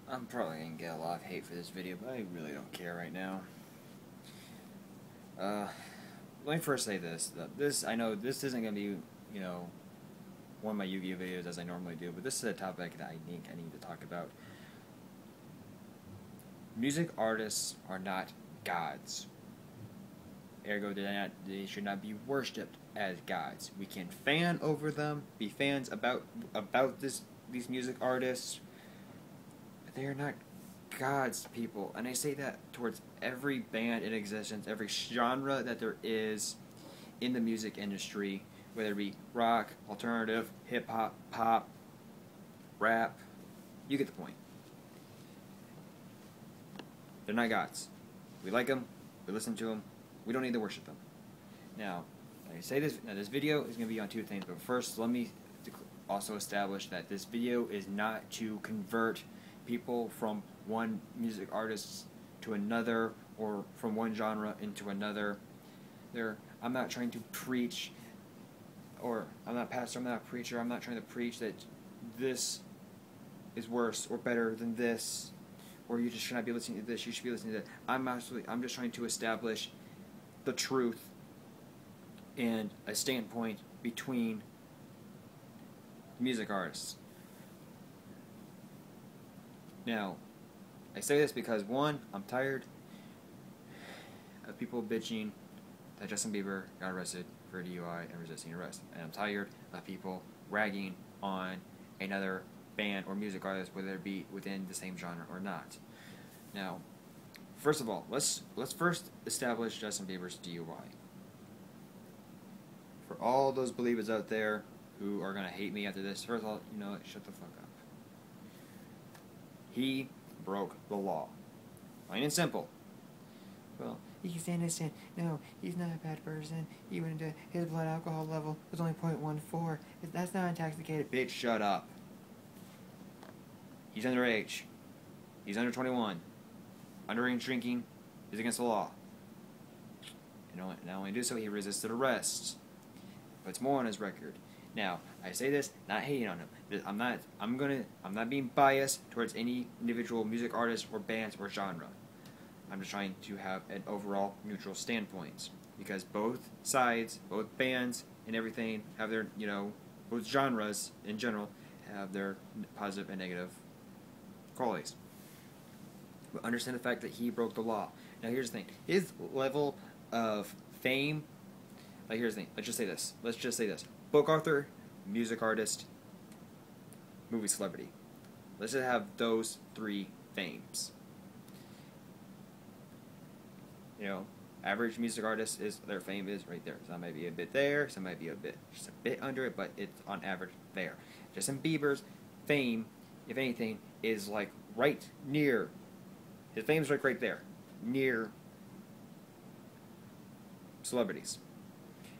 I'm probably gonna get a lot of hate for this video, but I really don't care right now. Uh, Let me first say this. I know this isn't gonna be, you know, one of my Yu-Gi-Oh videos as I normally do, but this is a topic that I need to talk about. Music artists are not gods. Ergo, they should not be worshipped as gods. We can fan over them, be fans about these music artists, but they are not gods, people. And I say that towards every band in existence, every genre that there is in the music industry, whether it be rock, alternative, hip hop, pop, rap. You get the point. They're not gods. We like them. We listen to them. We don't need to worship them. Now, like I say this video is going to be on two things, but first let me also establish that this video is not to convert people from one music artist to another or from one genre into another. I'm not trying to preach, or I'm not a pastor, I'm not a preacher, I'm not trying to preach that this is worse or better than this, or you just should not be listening to this, you should be listening to that. I'm just trying to establish the truth and a standpoint between music artists. Now, I say this because, one, I'm tired of people bitching that Justin Bieber got arrested for DUI and resisting arrest. And I'm tired of people ragging on another band or music artist, whether it be within the same genre or not. Now, first of all, let's first establish Justin Bieber's DUI. For all those believers out there who are gonna hate me after this, first of all, you know what? Shut the fuck up. He broke the law. Plain and simple. Well, he's innocent. No, he's not a bad person. Even his blood alcohol level was only 0.14. That's not intoxicated. Bitch, shut up. He's underage. He's under 21. Underage drinking is against the law. And not only do so, he resisted arrest. Puts more on his record. Now, I say this not hating on him. I'm not being biased towards any individual music artist or bands or genre. I'm just trying to have an overall neutral standpoint, because both sides, both bands and everything have their, both genres in general have their positive and negative qualities. But understand the fact that he broke the law. Now here's the thing. His level of fame, here's the thing. Let's just say this. Book author, music artist, movie celebrity. Let's just have those three fames. Average music artist their fame is right there. Some might be a bit there, some might be just a bit under it, but it's on average there. Justin Bieber's fame, if anything, is like right near. His fame's like right there, near celebrities.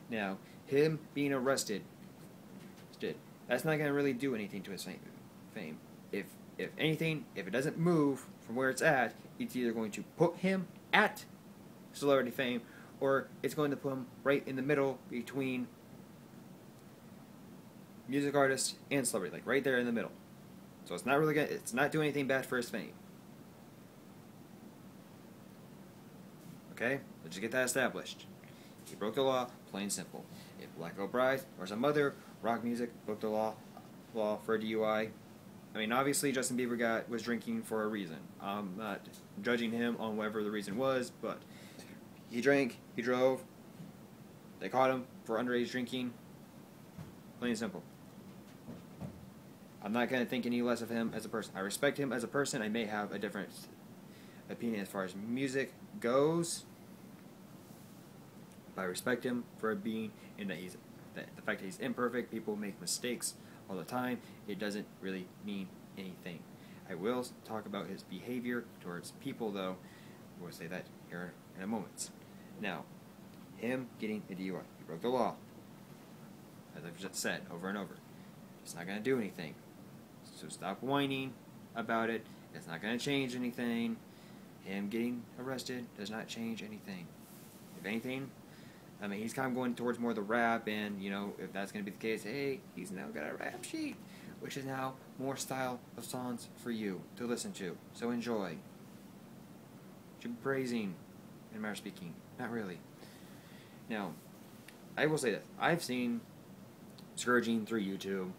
Now, him being arrested, that's not going to really do anything to his fame. If anything, if it doesn't move from where it's at, it's either going to put him at celebrity fame, or it's going to put him right in the middle between music artist and celebrity, like right there in the middle. So it's not doing anything bad for his fame. Okay, let's just get that established. He broke the law, plain and simple. If Black Eyed Peas or some other rock music broke the law for a DUI, I mean, obviously Justin Bieber was drinking for a reason. I'm not judging him on whatever the reason was, but he drank, he drove, they caught him for underage drinking, plain and simple. I'm not going to think any less of him as a person. I respect him as a person. I may have a different opinion as far as music goes, but I respect him for being, and that the fact that he's imperfect. People make mistakes all the time. It doesn't really mean anything. I will talk about his behavior towards people, though. We'll say that here in a moment. Now, him getting a DUI. He broke the law, as I've just said over and over. It's not going to do anything. So stop whining about it. It's not going to change anything. Him getting arrested does not change anything. If anything, I mean, he's kind of going towards more the rap, and, if that's going to be the case, hey, he's now got a rap sheet, which is now more style of songs for you to listen to. So enjoy. Should be praising, in matter of speaking. Not really. Now, I will say this. I've seen Scourging through YouTube.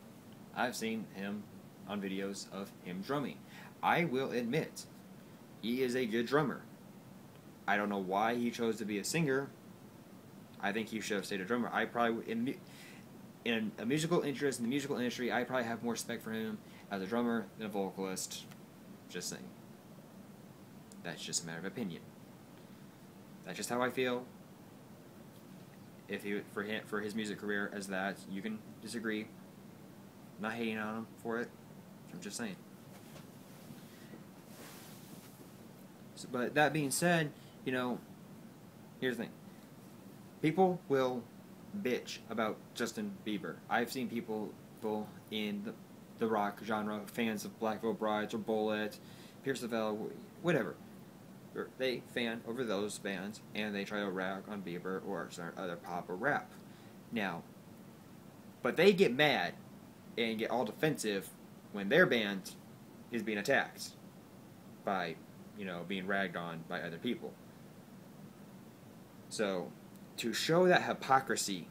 I've seen him on videos of him drumming. I will admit, he is a good drummer. I don't know why he chose to be a singer. I think he should have stayed a drummer. I probably, in a musical interest in the musical industry, I probably have more respect for him as a drummer than a vocalist. Just saying. That's just a matter of opinion. That's just how I feel. If he for his music career as that, you can disagree. I'm not hating on him for it. I'm just saying. So, but that being said, you know, here's the thing. People will bitch about Justin Bieber. I've seen people in the rock genre, fans of Black Veil Brides or Bullet, Pierce the Veil, whatever. They fan over those bands and they try to rag on Bieber or other pop or rap. Now, but they get mad and get all defensive when their band is being attacked by, being ragged on by other people. So, to show that hypocrisy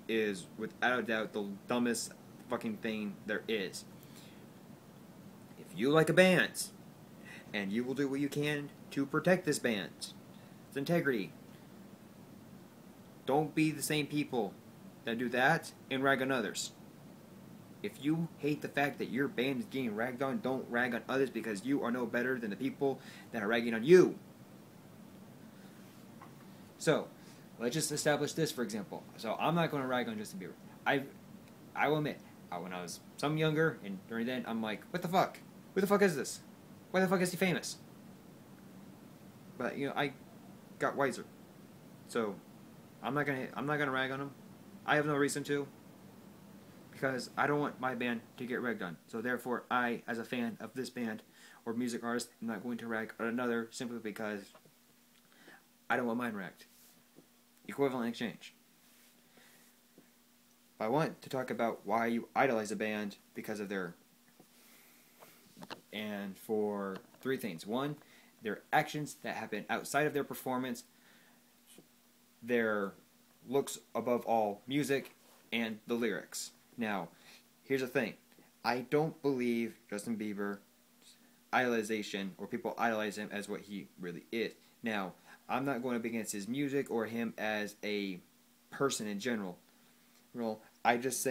is without a doubt the dumbest fucking thing there is. If you like a band, and you will do what you can to protect this band, its integrity, don't be the same people that do that and rag on others. If you hate the fact that your band is getting ragged on, don't rag on others because you are no better than the people that are ragging on you. So, let's just establish this, for example. So, I'm not going to rag on Justin Bieber. I will admit, when I was some younger, and during then, I'm like, what the fuck? Who the fuck is this? Why the fuck is he famous? But, I got wiser. So, I'm not gonna rag on him. I have no reason to. Because I don't want my band to get ragged on. So therefore, I, as a fan of this band or music artist, am not going to rag on another simply because I don't want mine ragged. Equivalent exchange. I want to talk about why you idolize a band because of their... And for three things. One, their actions that happen outside of their performance, their looks above all music, and the lyrics. Now, here's the thing. I don't believe Justin Bieber's idolization, or people idolize him as what he really is. Now, I'm not going up against his music or him as a person in general. Well, I'm just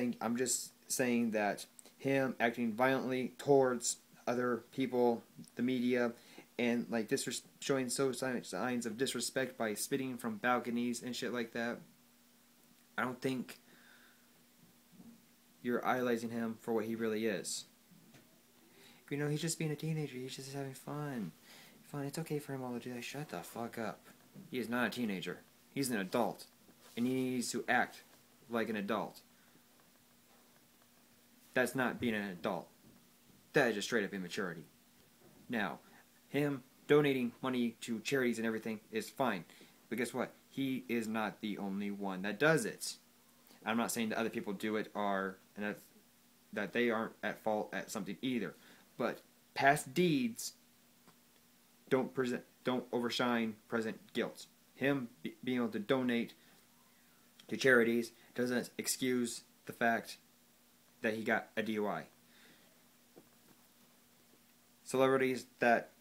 saying that him acting violently towards other people, the media, and like showing signs of disrespect by spitting from balconies and shit like that. I don't think you're idolizing him for what he really is. He's just being a teenager. He's just having fun. It's okay for him all to do that. Shut the fuck up. He is not a teenager. He's an adult. And he needs to act like an adult. That's not being an adult. That is just straight up immaturity. Now, him donating money to charities and everything is fine. But guess what? He is not the only one that does it. I'm not saying that other people do it and that they aren't at fault at something either. But past deeds don't overshine present guilt. Him being able to donate to charities doesn't excuse the fact that he got a DUI.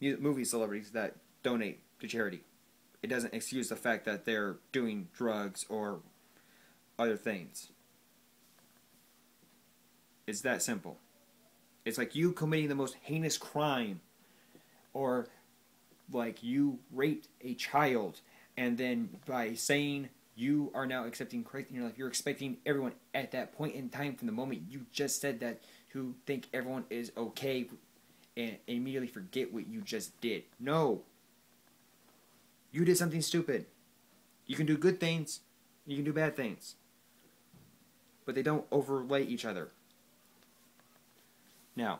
Movie celebrities that donate to charity, it doesn't excuse the fact that they're doing drugs or other things. It's that simple. It's like you committing the most heinous crime, or like you raped a child, and then by saying you are now accepting Christ in your life, you're expecting everyone at that point in time from the moment you just said that to think everyone is okay and immediately forget what you just did. No. You did something stupid. You can do good things, you can do bad things. But they don't overlay each other. Now,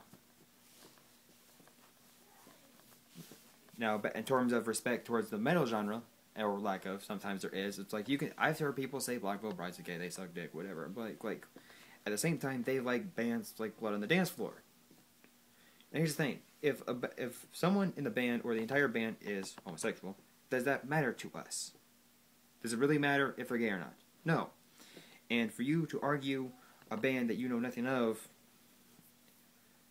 but in terms of respect towards the metal genre, or lack of, sometimes there is. It's like I've heard people say Black Veil Brides are gay, they suck dick, whatever. But like at the same time, they like bands like Blood on the Dance Floor. And here's the thing: if someone in the band or the entire band is homosexual, does that matter to us? Does it really matter if they're gay or not? No. And for you to argue a band that you know nothing of,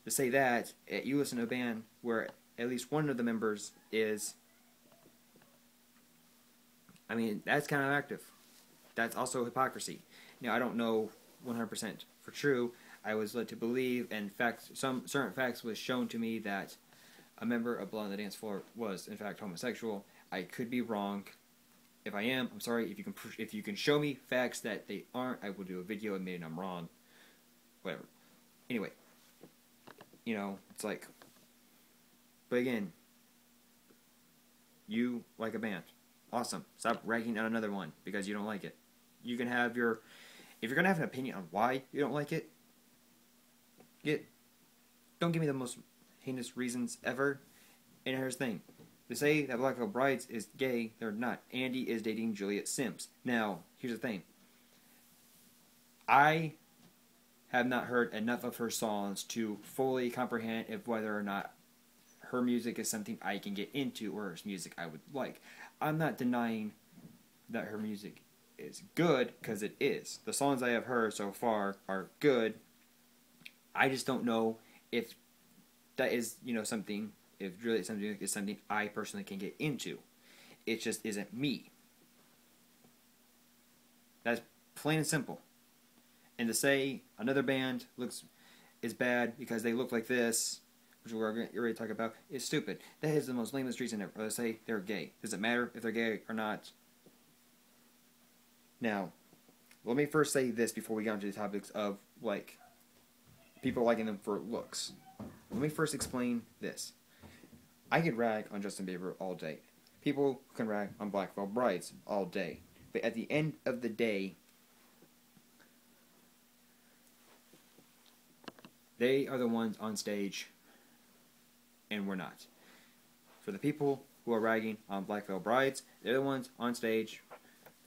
to say that you listen to a band where at least one of the members is, I mean, that's kind of active. That's also hypocrisy. Now, I don't know 100% for true. I was led to believe, and facts, some certain facts was shown to me that a member of Blood on the Dance Floor was in fact homosexual. I could be wrong. If I am, I'm sorry. If you can show me facts that they aren't, I will do a video admitting I'm wrong. Whatever. Anyway, it's like. But again, you like a band, awesome. Stop ragging on another one because you don't like it. You can have your, if you're gonna have an opinion on why you don't like it, don't give me the most heinous reasons ever. And here's the thing. To say that Black Veil Brides is gay, they're not. Andy is dating Juliet Sims. Now, here's the thing. I have not heard enough of her songs to fully comprehend if whether or not her music is something I can get into or her music I would like. I'm not denying that her music is good, because it is. The songs I have heard so far are good. I just don't know if that is, something, if really something is something I personally can get into. It just isn't me. That's plain and simple. And to say another band is bad because they look like this, which we're already talking about, is stupid. That is the most lamest reason ever. Or to say they're gay. Does it matter if they're gay or not? Now, let me first say this before we get into the topics of, people liking them for looks. Let me first explain this. I could rag on Justin Bieber all day. People can rag on Black Veil Brides all day. But at the end of the day, they are the ones on stage, and we're not. For the people who are ragging on Black Veil Brides, they're the ones on stage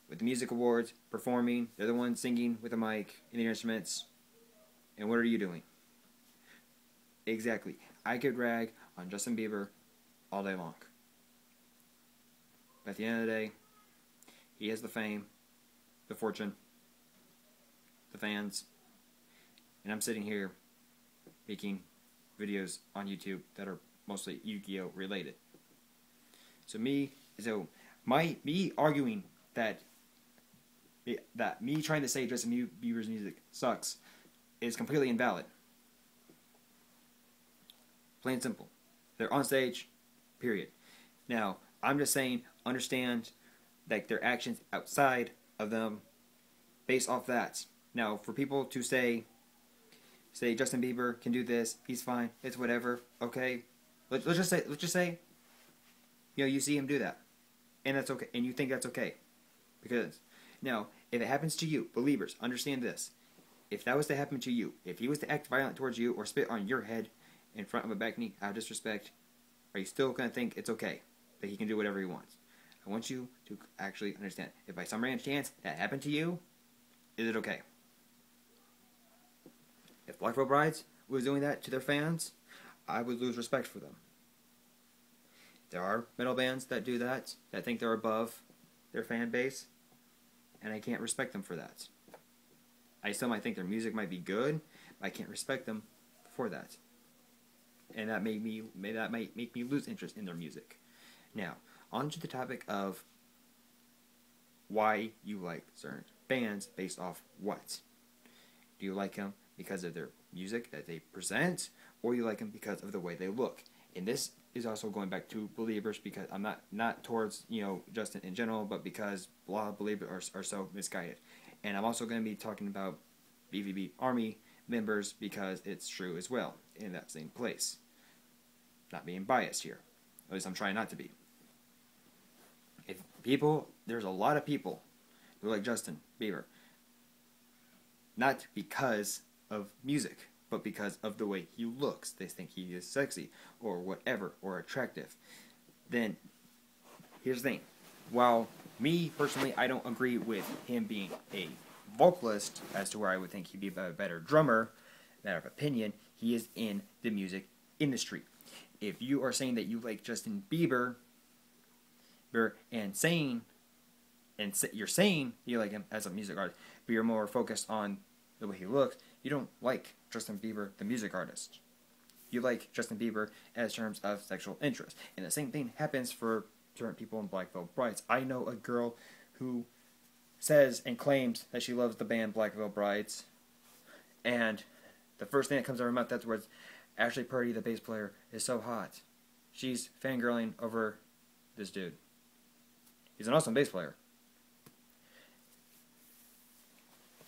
with the music awards, performing. They're the ones singing with a mic and the instruments. And what are you doing? Exactly. I could rag on Justin Bieber all day long. But at the end of the day, he has the fame, the fortune, the fans, and I'm sitting here making videos on YouTube that are mostly Yu-Gi-Oh related. So me arguing that me trying to say Justin Bieber's music sucks is completely invalid. Plain and simple. They're on stage, period. Now, I'm just saying, understand their actions outside of them based off that. Now, for people to say Justin Bieber can do this, he's fine, it's whatever, okay? Let's just say, you see him do that, and that's okay, and you think that's okay. Because, now, if it happens to you, believers, understand this. If that was to happen to you, if he was to act violent towards you or spit on your head in front of a balcony out of disrespect, are you still going to think it's okay that he can do whatever he wants? I want you to actually understand. If by some random chance that happened to you, is it okay? If Black Veil Brides was doing that to their fans, I would lose respect for them. There are metal bands that do that think they're above their fan base, and I can't respect them for that. I still might think their music might be good, but I can't respect them for that. And that might make me lose interest in their music. Now, on to the topic of why you like certain bands based off what. Do you like them because of their music that they present, or you like them because of the way they look? And this is also going back to believers, because I'm not towards Justin in general, but because a lot of believers are so misguided. And I'm also going to be talking about BVB Army members because it's true as well in that same place. Not being biased here. At least I'm trying not to be. There's a lot of people who like Justin Bieber. Not because of music, but because of the way he looks. They think he is sexy, or whatever, or attractive. Then, here's the thing. While me, personally, I don't agree with him being a vocalist as to where I would think he'd be a better drummer, matter of opinion, he is in the music industry. If you are saying that you like Justin Bieber, and you're saying you like him as a music artist, but you're more focused on the way he looks, you don't like Justin Bieber, the music artist. You like Justin Bieber as terms of sexual interest. And the same thing happens for certain people in Black Veil Brides. I know a girl who says and claims that she loves the band Black Veil Brides, and the first thing that comes out of her mouth afterwards, Ashley Purdy, the bass player, is so hot. She's fangirling over this dude. He's an awesome bass player.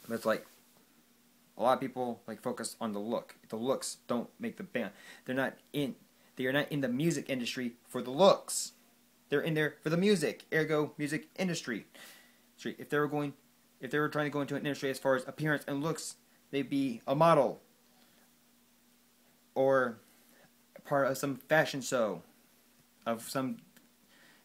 But it's like, a lot of people like focus on the look. The looks don't make the band. They are not in the music industry for the looks. They're in there for the music. Ergo, music industry. If they were trying to go into an industry as far as appearance and looks, they'd be a model or part of some fashion show of some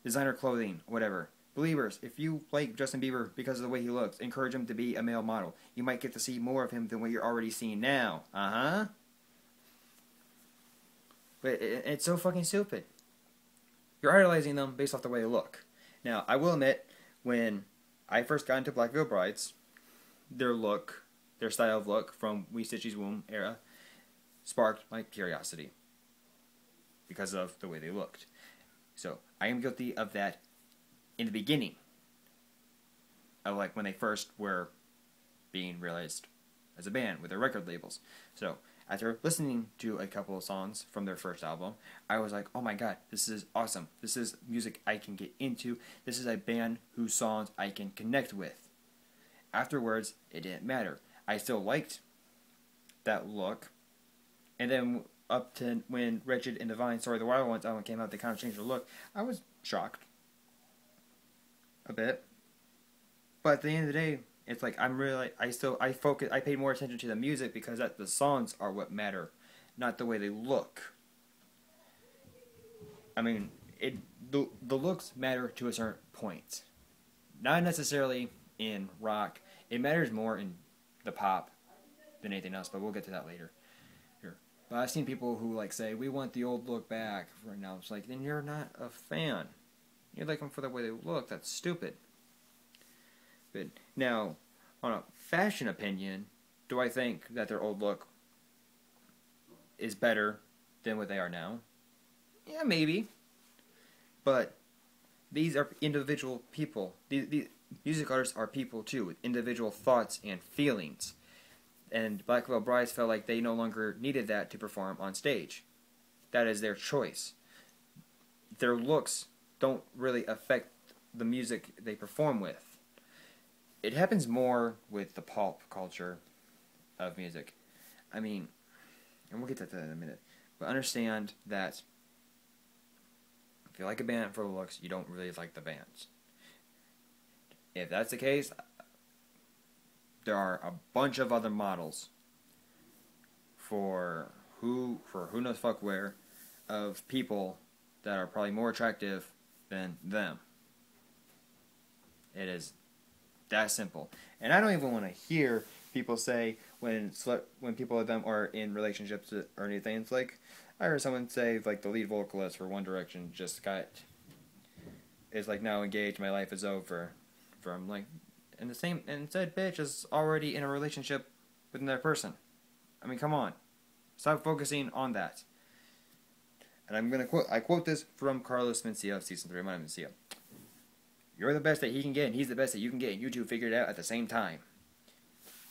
designer clothing, whatever. Believers, if you like Justin Bieber because of the way he looks, encourage him to be a male model. You might get to see more of him than what you're already seeing now. But it's so fucking stupid. You're idolizing them based off the way they look. Now, I will admit, when I first got into Black Veil Brides, their style of look from We Stitchy's Womb era, sparked my curiosity because of the way they looked. So, I am guilty of that in the beginning, of like when they first were being realized as a band with their record labels. So after listening to a couple of songs from their first album, I was like, oh my god, this is awesome. This is music I can get into. This is a band whose songs I can connect with. Afterwards, it didn't matter. I still liked that look. And then up to when Wretched and Divine, Sorry the Wild Ones album came out, they kind of changed their look. I was shocked. A bit. But at the end of the day, it's like I paid more attention to the music because the songs are what matter, not the way they look. I mean, the looks matter to a certain point. Not necessarily in rock. It matters more in the pop than anything else, but we'll get to that later. But I've seen people who like say, we want the old look back right now. It's like, then you're not a fan. You like them for the way they look. That's stupid. But now, on a fashion opinion, do I think that their old look is better than what they are now? Yeah, maybe. But these are individual people. These music artists are people too, with individual thoughts and feelings. And Black Veil Brides felt like they no longer needed that to perform on stage. That is their choice. Their looks don't really affect the music they perform with. It happens more with the pop culture of music. I mean, and we'll get to that in a minute, but understand that if you like a band for the looks, you don't really like the bands. If that's the case, there are a bunch of other models for who knows fuck where of people that are probably more attractive than them. It is that simple. And I don't even want to hear people say when people of them are in relationships or anything. It's like I heard someone say like the lead vocalist for One Direction is like now engaged. My life is over. From like, and said bitch is already in a relationship with another person. I mean, come on, stop focusing on that. And I quote this from Carlos Mencia of Season 3 of Mencia. You're the best that he can get, and he's the best that you can get, and you two figure it out at the same time.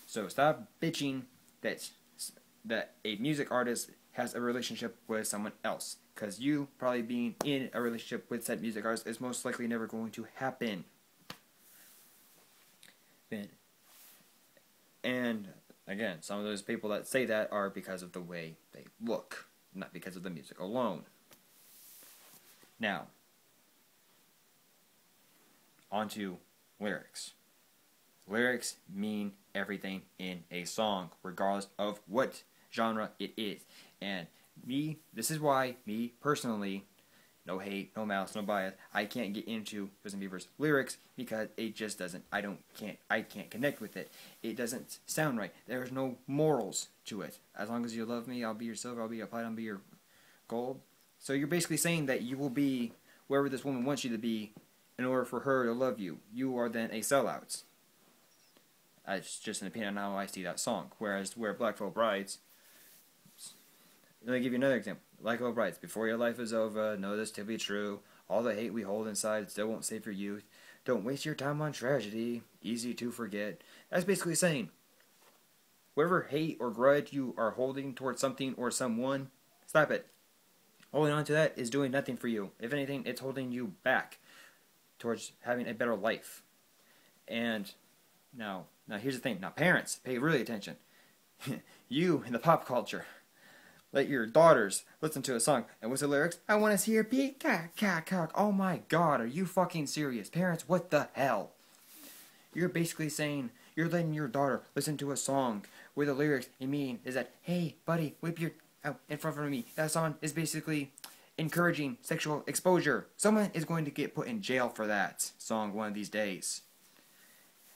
So stop bitching that a music artist has a relationship with someone else. Because you probably being in a relationship with said music artist is most likely never going to happen. And again, some of those people that say that are because of the way they look, not because of the music alone. Now, on to lyrics. Lyrics mean everything in a song, regardless of what genre it is. And this is why me personally, no hate, no malice, no bias, I can't get into Justin Bieber's lyrics because it just doesn't, I can't connect with it. It doesn't sound right. There's no morals to it. As long as you love me, I'll be your silver, I'll be your platinum, I'll be your gold. So you're basically saying that you will be wherever this woman wants you to be in order for her to love you. You are then a sellout. That's just an opinion on how I see that song. Whereas where Black Veil Brides, let me give you another example. Black Veil Brides, before your life is over, know this to be true. All the hate we hold inside still won't save your youth. Don't waste your time on tragedy, easy to forget. That's basically saying, whatever hate or grudge you are holding towards something or someone, stop it. Holding on to that is doing nothing for you. If anything, it's holding you back towards having a better life. And now here's the thing. Now, parents, pay really attention. You in the pop culture, let your daughters listen to a song, and what's the lyrics? I want to see her beat, cock. Oh my God, are you fucking serious? Parents, what the hell? You're basically saying, you're letting your daughter listen to a song where the lyrics and meaning is that, hey, buddy, whip your out in front of me. That song is basically encouraging sexual exposure. Someone is going to get put in jail for that song one of these days.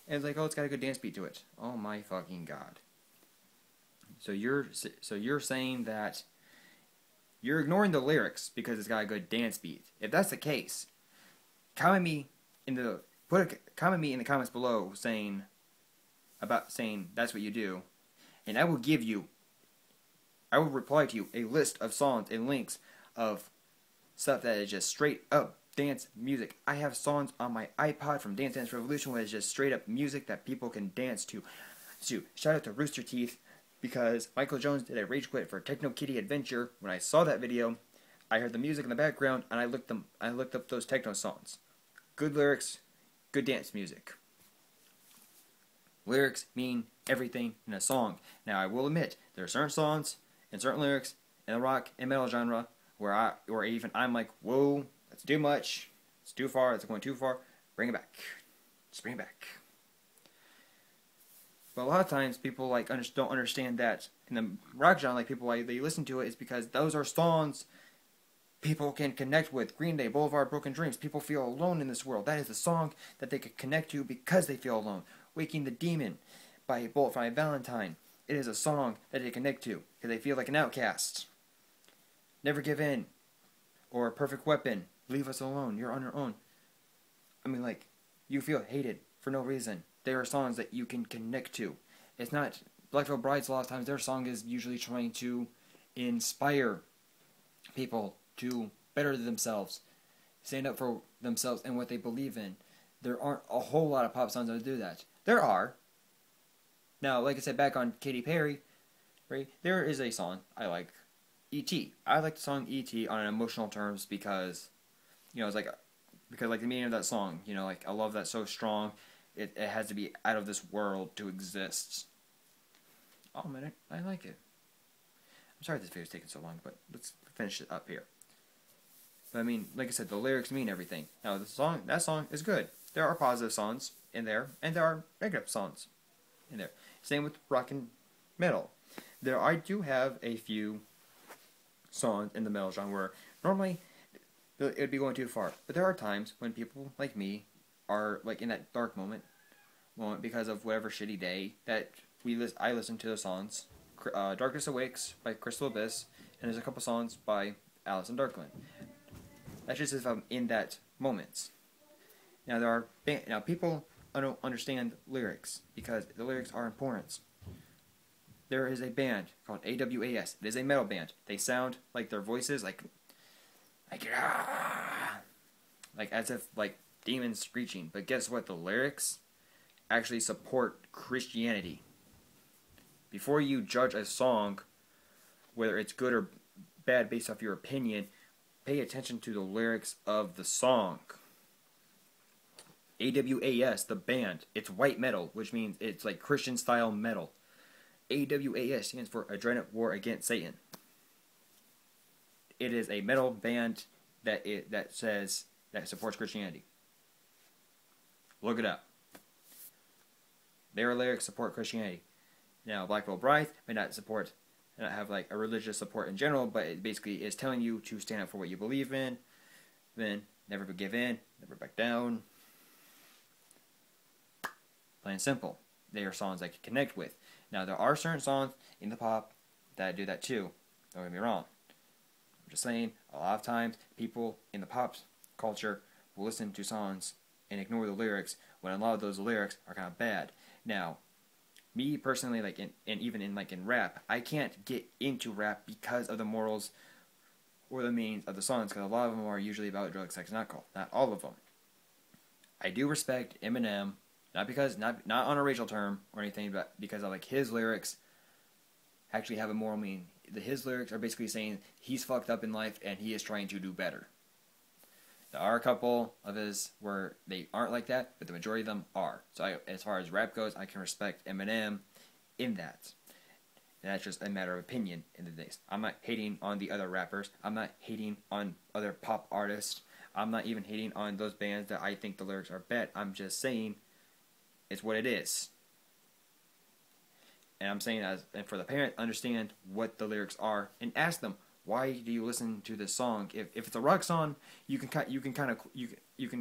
And it's like, oh, it's got a good dance beat to it. Oh my fucking God. So you're saying that you're ignoring the lyrics because it's got a good dance beat. If that's the case, comment me in the comments below saying that's what you do, and I will reply to you a list of songs and links of stuff that is just straight up dance music. I have songs on my iPod from Dance Dance Revolution where it's just straight up music that people can dance to. So shout out to Rooster Teeth, because Michael Jones did a rage quit for Techno Kitty Adventure. When I saw that video, I heard the music in the background and I looked up those techno songs. Good lyrics, good dance music. Lyrics mean everything in a song. Now I will admit, there are certain songs and certain lyrics in the rock and metal genre where I'm like, whoa, that's too much, it's too far, it's going too far, bring it back. Just bring it back. But a lot of times people don't understand that in the rock genre, people they listen to it is because those are songs people can connect with. Green Day, Boulevard Broken Dreams. People feel alone in this world. That is the song that they could connect to because they feel alone. Waking the Demon by Bullet for My Valentine. It is a song that they connect to because they feel like an outcast. Never Give In, or Perfect Weapon. Leave Us Alone. You're on your own. I mean, like, you feel hated for no reason. There are songs that you can connect to. It's not Black Veil Brides. A lot of times, their song is usually trying to inspire people to better themselves, stand up for themselves and what they believe in. There aren't a whole lot of pop songs that do that. There are. Now, like I said, back on Katy Perry, right? There is a song I like, E.T. I like the song E.T. on emotional terms because, it's like the meaning of that song. Like I love that so strong. It has to be out of this world to exist. Oh man, I like it. I'm sorry this video's taking so long, but let's finish it up here. But I mean, like I said, the lyrics mean everything. Now that song is good. There are positive songs in there, and there are negative songs in there. Same with rock and metal. I do have a few songs in the metal genre where normally it would be going too far. But there are times when people like me are like in that dark moment because of whatever shitty day that I listen to the songs. Darkness Awakes by Crystal Abyss, and there's a couple songs by Alice in Darkland. That's just if I'm in that moment. Now people don't understand lyrics because the lyrics are important. There is a band called AWAS. It is a metal band. They sound like their voices like as if like demons screeching. But guess what? The lyrics actually support Christianity. Before you judge a song, whether it's good or bad based off your opinion, pay attention to the lyrics of the song. AWAS, the band, it's white metal, which means it's like Christian style metal. AWAS stands for Adrenaline War Against Satan. It is a metal band that supports Christianity. Look it up. Their lyrics support Christianity. Now, Black Veil Brides may not have like a religious support in general, but it basically is telling you to stand up for what you believe in, then never give in, never back down. Plain and simple. They are songs I can connect with. Now, there are certain songs in the pop that do that too. Don't get me wrong. I'm just saying, a lot of times people in the pop culture will listen to songs and ignore the lyrics when a lot of those lyrics are kind of bad. Now, me personally, like and even in rap, I can't get into rap because of the morals or the meanings of the songs, because a lot of them are usually about drugs, sex, and alcohol. Not all of them. I do respect Eminem, not on a racial term or anything, but because I like his lyrics actually have a moral meaning. His lyrics are basically saying he's fucked up in life and he is trying to do better. There are a couple of his where they aren't like that, but the majority of them are. So as far as rap goes, I can respect Eminem in that. And that's just a matter of opinion in the days. I'm not hating on the other rappers. I'm not hating on other pop artists. I'm not even hating on those bands that I think the lyrics are bad. I'm just saying it's what it is. And I'm saying and for the parent, understand what the lyrics are and ask them, why do you listen to this song? If it's a rock song, you can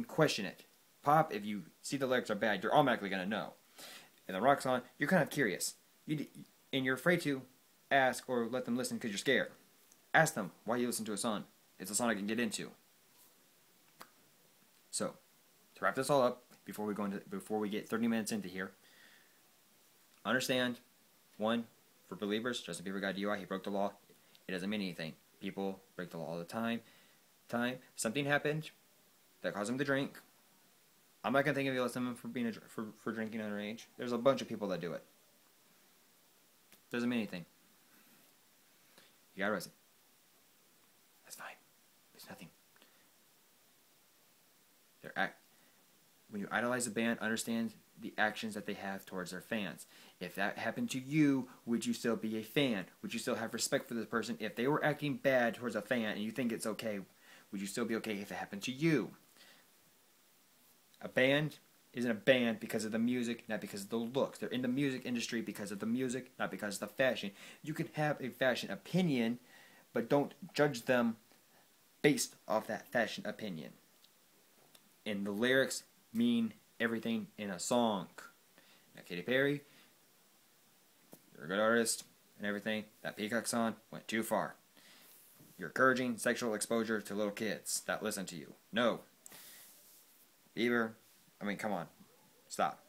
question it. Pop, if you see the lyrics are bad, you're automatically gonna know. In the rock song, you're kind of curious. And you're afraid to ask or let them listen because you're scared. Ask them why you listen to a song. It's a song I can get into. So, to wrap this all up, before we get 30 minutes into here, understand, one, for believers, Justin Bieber got DUI, he broke the law. It doesn't mean anything. People break the law all the time. Something happened that caused him to drink. I'm not gonna think of you as someone for being for drinking underage. There's a bunch of people that do it. Doesn't mean anything. You got arrested. That's fine. It's nothing. When you idolize a band, understand the actions that they have towards their fans. If that happened to you, would you still be a fan? Would you still have respect for this person? If they were acting bad towards a fan and you think it's okay, would you still be okay if it happened to you? A band isn't a band because of the music, not because of the looks. They're in the music industry because of the music, not because of the fashion. You can have a fashion opinion, but don't judge them based off that fashion opinion. And the lyrics mean everything in a song. Now, Katy Perry, you're a good artist and everything. That Peacock song went too far. You're encouraging sexual exposure to little kids that listen to you. No. Bieber, I mean, come on. Stop.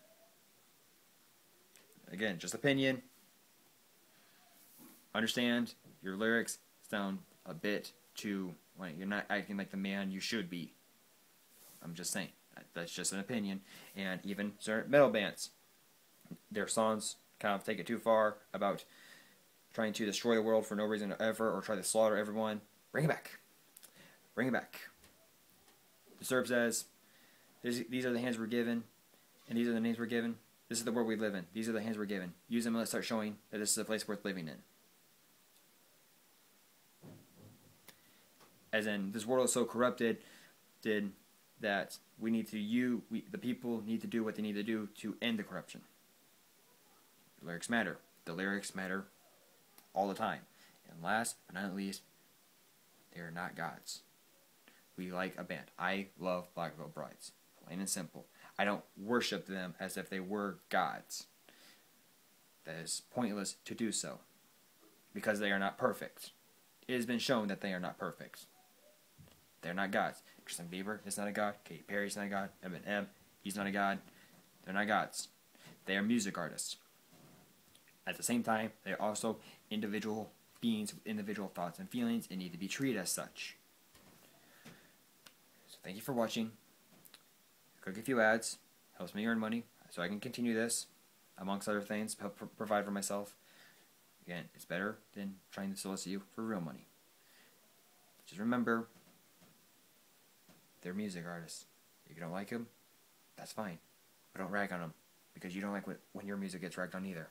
Again, just opinion. Understand your lyrics sound a bit too, like, you're not acting like the man you should be. I'm just saying. That's just an opinion. And even certain metal bands, their songs kind of take it too far about trying to destroy the world for no reason ever or try to slaughter everyone. Bring it back. Bring it back. Disturbed says, these are the hands we're given, and these are the names we're given. This is the world we live in. These are the hands we're given. Use them and let's start showing that this is a place worth living in. As in, this world is so corrupted that the people need to do what they need to do to end the corruption. The lyrics matter. The lyrics matter all the time. And last but not least, they are not gods. We like a band. I love Black Veil Brides. Plain and simple. I don't worship them as if they were gods. That is pointless to do so. Because they are not perfect. It has been shown that they are not perfect. They're not gods. Justin Bieber is not a god. Katy Perry is not a god. Eminem, he's not a god. They're not gods. They are music artists. At the same time, they are also individual beings with individual thoughts and feelings and need to be treated as such. So thank you for watching. Click a few ads. Helps me earn money so I can continue this, amongst other things, help provide for myself. Again, it's better than trying to solicit you for real money. Just remember, they're music artists. If you don't like them, that's fine. But don't rag on them, because you don't like when your music gets ragged on either.